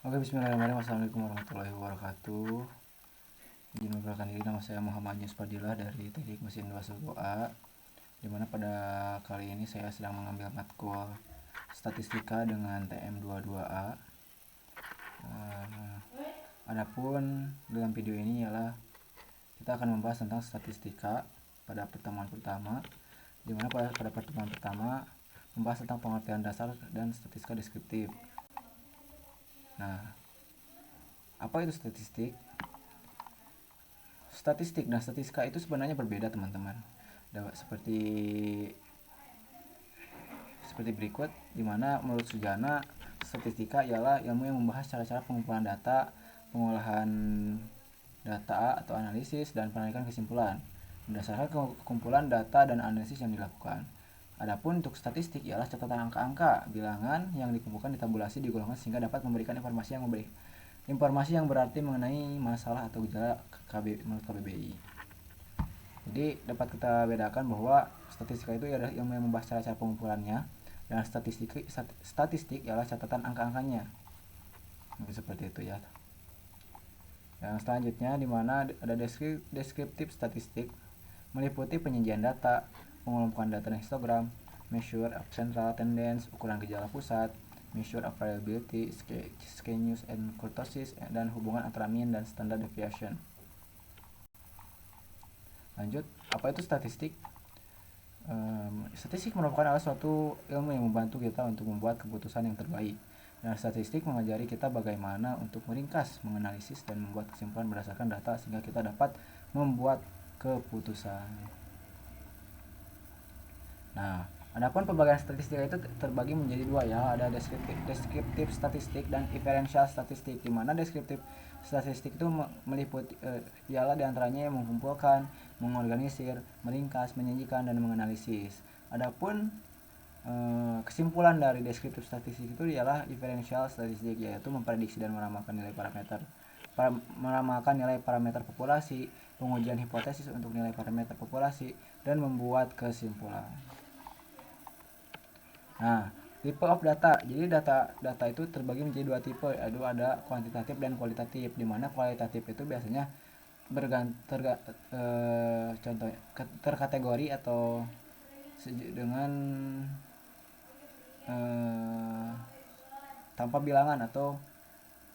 Oke, bismillahirrahmanirrahim. Assalamualaikum warahmatullahi wabarakatuh. Izin memperkenalkan diri, nama saya Muhammad Yus Fadilah dari Teknik Mesin 21A, dimana pada kali ini saya sedang mengambil matkul statistika dengan TM22A. Adapun dalam video ini ialah kita akan membahas tentang statistika pada pertemuan pertama, dimana pada pertemuan pertama membahas tentang pengertian dasar dan statistika deskriptif. Nah, apa itu statistik? Nah, statistika itu sebenarnya berbeda, teman-teman. Seperti berikut, dimana menurut Sujana, statistika ialah ilmu yang membahas cara-cara pengumpulan data, pengolahan data atau analisis, dan penarikan kesimpulan berdasarkan kumpulan data dan analisis yang dilakukan. Adapun untuk statistik ialah catatan angka-angka, bilangan yang dikumpulkan, ditabulasi, digolongkan sehingga dapat memberikan informasi yang berarti mengenai masalah atau gejala menurut KBBI. Jadi dapat kita bedakan bahwa statistika itu adalah ilmu yang membahas cara-cara pengumpulannya, dan statistik ialah catatan angka-angkanya. Seperti itu ya. Yang selanjutnya dimana ada deskriptif statistik, meliputi penyajian data, pengelompokan data dan histogram, measure of central tendency, ukuran gejala pusat, measure of variability, skewness and kurtosis, dan hubungan antara mean dan standard deviation. Lanjut, apa itu statistik? Statistik merupakan suatu ilmu yang membantu kita untuk membuat keputusan yang terbaik. Dan statistik mengajari kita bagaimana untuk meringkas, menganalisis, dan membuat kesimpulan berdasarkan data sehingga kita dapat membuat keputusan. Nah, adapun pembagian statistika itu terbagi menjadi dua ya, ada deskriptif statistik dan inferential statistik, di mana deskriptif statistik itu meliputi ialah diantaranya yang mengumpulkan, mengorganisir, meringkas, menyajikan, dan menganalisis. Adapun kesimpulan dari deskriptif statistik itu ialah inferential statistik, yaitu memprediksi dan meramalkan nilai parameter populasi, pengujian hipotesis untuk nilai parameter populasi, dan membuat kesimpulan. Nah, type of data. Jadi data itu terbagi menjadi dua tipe, yaitu ada kuantitatif dan kualitatif. Di mana kualitatif itu biasanya terkategori atau dengan tanpa bilangan atau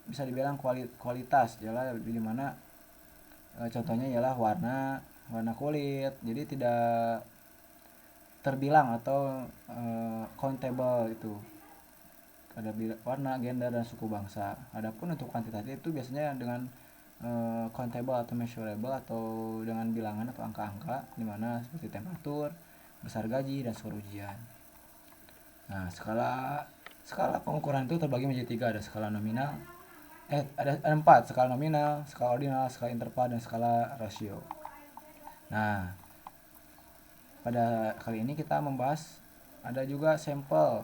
bisa dibilang kualitas, ialah di mana contohnya ialah warna kulit. Jadi tidak terbilang atau countable itu. Ada warna, gender, dan suku bangsa. Adapun untuk kuantitatif itu biasanya dengan countable atau measurable atau dengan bilangan atau angka-angka, dimana seperti temperatur, besar gaji, dan skor ujian. Nah, skala pengukuran itu terbagi menjadi 3, ada skala nominal, ada 4, skala nominal, skala ordinal, skala interval, dan skala rasio. Nah, pada kali ini kita membahas ada juga sampel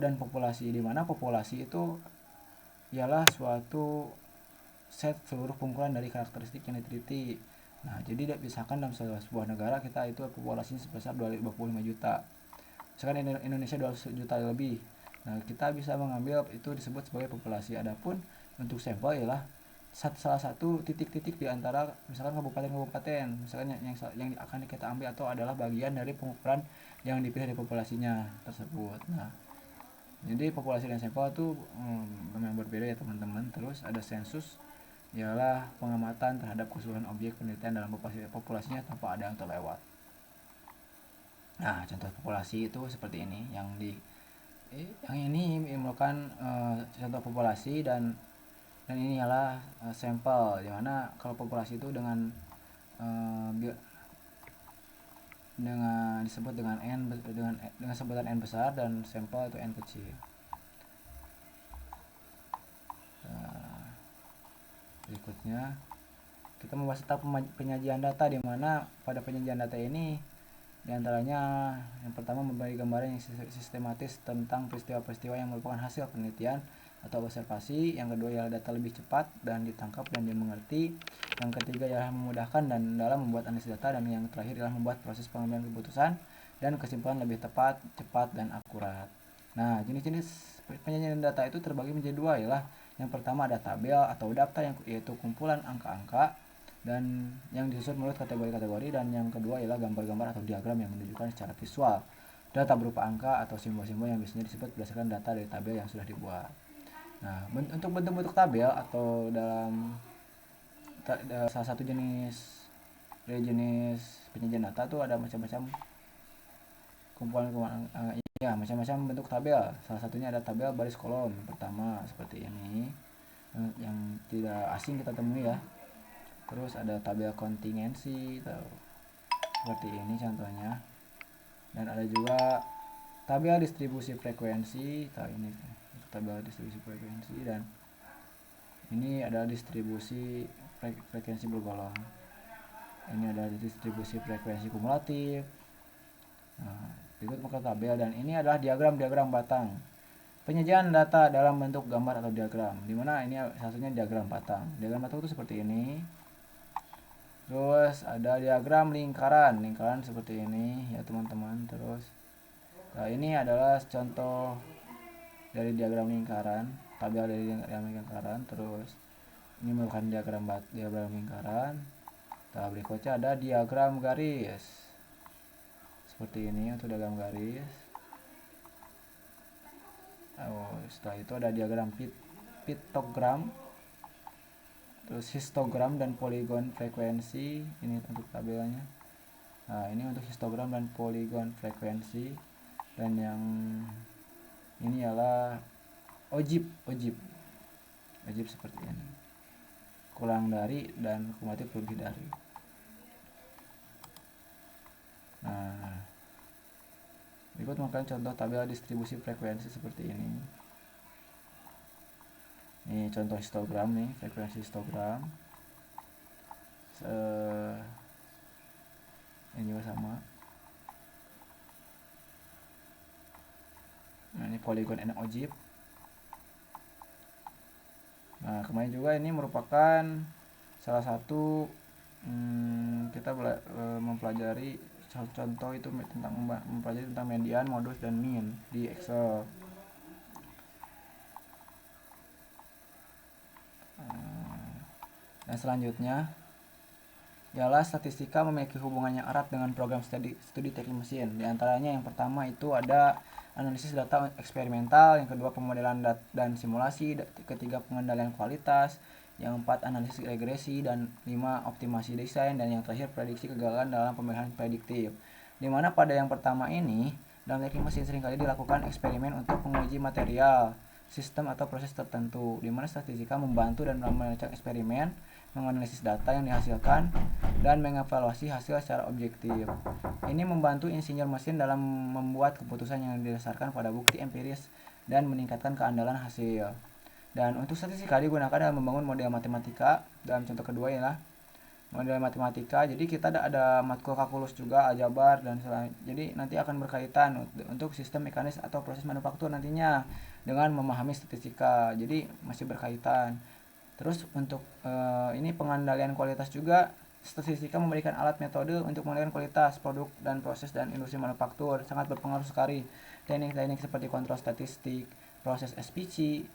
dan populasi, di mana populasi itu ialah suatu set seluruh kumpulan dari karakteristik yang diteliti. Nah, jadi misalkan dalam sebuah negara kita itu populasinya sebesar 25 juta. Misalkan Indonesia 200 juta lebih. Nah, kita bisa mengambil itu disebut sebagai populasi. Adapun untuk sampel ialah salah satu titik-titik di antara misalkan kabupaten-kabupaten, misalkan yang akan kita ambil atau adalah bagian dari pengukuran yang dipilih dari populasinya tersebut. Nah, jadi populasi dan sampel itu memang berbeda ya teman-teman. Terus ada sensus, ialah pengamatan terhadap keseluruhan objek penelitian dalam populasinya tanpa ada yang terlewat. Nah, contoh populasi itu seperti ini. Yang ini merupakan contoh populasi, dan ini adalah sampel, dimana kalau populasi itu dengan disebut dengan sebutan n besar, dan sampel itu n kecil. Berikutnya kita membahas tentang penyajian data, di mana pada penyajian data ini diantaranya yang pertama memberi gambaran yang sistematis tentang peristiwa-peristiwa yang merupakan hasil penelitian atau observasi. Yang kedua ialah data lebih cepat dan ditangkap dan dimengerti. Yang ketiga ialah memudahkan dan dalam membuat analisis data. Dan yang terakhir ialah membuat proses pengambilan keputusan dan kesimpulan lebih tepat, cepat, dan akurat. Nah, jenis-jenis penyajian data itu terbagi menjadi dua, ialah Yang pertama ada tabel atau daftar, yang yaitu kumpulan angka-angka dan yang disusun menurut kategori-kategori, dan yang kedua ialah gambar-gambar atau diagram yang menunjukkan secara visual data berupa angka atau simbol-simbol yang biasanya disebut berdasarkan data dari tabel yang sudah dibuat. Nah, untuk bentuk-bentuk tabel atau dalam salah satu jenis dari jenis penyajian data tuh ada macam-macam kumpulan ya macam-macam bentuk tabel. Salah satunya ada tabel baris kolom pertama seperti ini yang tidak asing kita temui ya. Terus ada tabel kontingensi seperti ini contohnya, dan ada juga tabel distribusi frekuensi. Ini tabel distribusi frekuensi, dan ini adalah distribusi frekuensi bergolong. Ini adalah distribusi frekuensi kumulatif. Nah, berikut muka tabel, dan ini adalah diagram batang. Penyajian data dalam bentuk gambar atau diagram, dimana ini satunya diagram batang. Diagram batang itu seperti ini. Terus ada diagram lingkaran seperti ini ya teman-teman. Terus nah, ini adalah contoh dari diagram lingkaran, tabel dari diagram lingkaran. Terus ini merupakan diagram lingkaran. Nah, berikutnya ada diagram garis seperti ini untuk diagram garis. Setelah itu ada diagram piktogram, terus histogram dan poligon frekuensi. Ini untuk tabelnya. Nah, ini untuk histogram dan poligon frekuensi, dan yang ini adalah ojib seperti ini, kurang dari dan kumulatif lebih dari. Nah, berikut melakukan contoh tabel distribusi frekuensi seperti ini. Ini contoh histogram nih, frekuensi histogram. Ini juga sama. Nah, ini poligon and ojib. Nah, kemarin juga ini merupakan salah satu kita mempelajari contoh itu tentang mempelajari tentang median, modus, dan mean di Excel. Dan selanjutnya ialah statistika memiliki hubungannya erat dengan program studi teknik mesin. Di antaranya yang pertama itu ada analisis data eksperimental, yang kedua pemodelan dan simulasi, ketiga pengendalian kualitas, yang empat analisis regresi, dan 5 optimasi desain, dan yang terakhir prediksi kegagalan dalam pemilihan prediktif. Dimana pada yang pertama ini dalam teknik mesin seringkali dilakukan eksperimen untuk menguji material, sistem atau proses tertentu, di mana statistika membantu dan melakukan eksperimen, menganalisis data yang dihasilkan, dan mengevaluasi hasil secara objektif. Ini membantu insinyur mesin dalam membuat keputusan yang didasarkan pada bukti empiris dan meningkatkan keandalan hasil. Dan untuk statistika digunakan dalam membangun model matematika. Dalam contoh kedua ialah model matematika. Jadi kita ada matkul kalkulus juga, aljabar, dan jadi nanti akan berkaitan untuk sistem mekanis atau proses manufaktur nantinya dengan memahami statistika. Jadi masih berkaitan. Terus untuk ini pengendalian kualitas juga, statistika memberikan alat metode untuk mengendalikan kualitas produk dan proses dan industri manufaktur. Sangat berpengaruh sekali. Teknik-teknik seperti kontrol statistik, proses SPC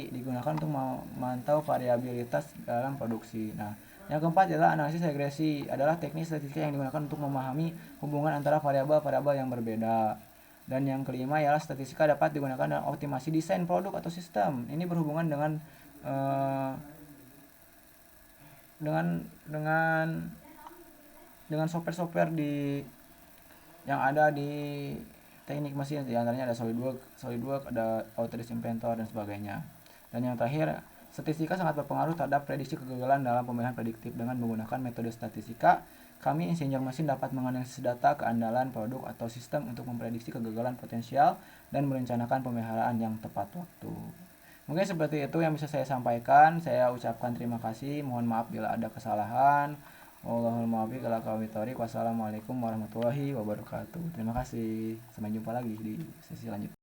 digunakan untuk memantau variabilitas dalam produksi. Nah, yang keempat adalah analisis regresi, adalah teknik statistika yang digunakan untuk memahami hubungan antara variabel-variabel yang berbeda. Dan yang kelima ialah statistika dapat digunakan dalam optimasi desain produk atau sistem. Ini berhubungan dengan software-software yang ada di teknik mesin. Di antaranya ada SolidWorks, ada Autodesk Inventor, dan sebagainya. Dan yang terakhir, statistika sangat berpengaruh terhadap prediksi kegagalan dalam pemilihan prediktif. Dengan menggunakan metode statistika, kami insinyur mesin dapat menganalisis data keandalan produk atau sistem untuk memprediksi kegagalan potensial dan merencanakan pemeliharaan yang tepat waktu. Mungkin seperti itu yang bisa saya sampaikan. Saya ucapkan terima kasih. Mohon maaf bila ada kesalahan. Wassalamualaikum warahmatullahi wabarakatuh. Terima kasih. Sampai jumpa lagi di sesi selanjutnya.